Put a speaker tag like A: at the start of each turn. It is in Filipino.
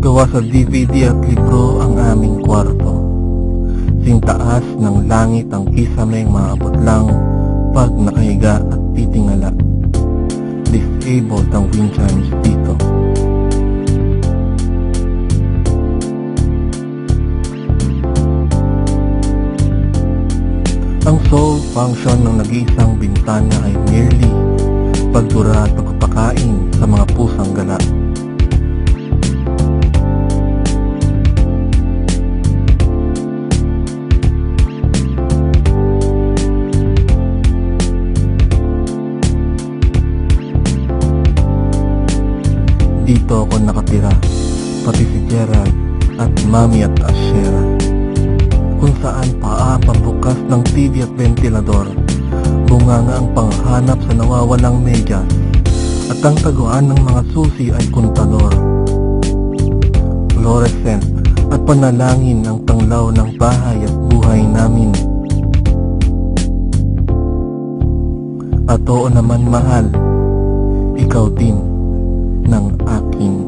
A: Gawa sa DVD at libro ang aming kwarto. Sintaas ng langit ang kisameng maabot lang pag nakahiga at titingala. Disabled ang wind chimes dito. Ang sole function ng nag-iisang bintana ay merely pagdura at pagpapakain sa mga pusang gala. Dito ako nakatira, pati si Gerald at Mami at Ashera, kung saan paa pambukas ng TV at ventilador, bunganga ang panghanap sa nawawalang medyas, at ang taguan ng mga susi ay kontador. Fluorescent at panalangin ang tanglaw ng bahay at buhay namin. At oo naman mahal, ikaw din ng aking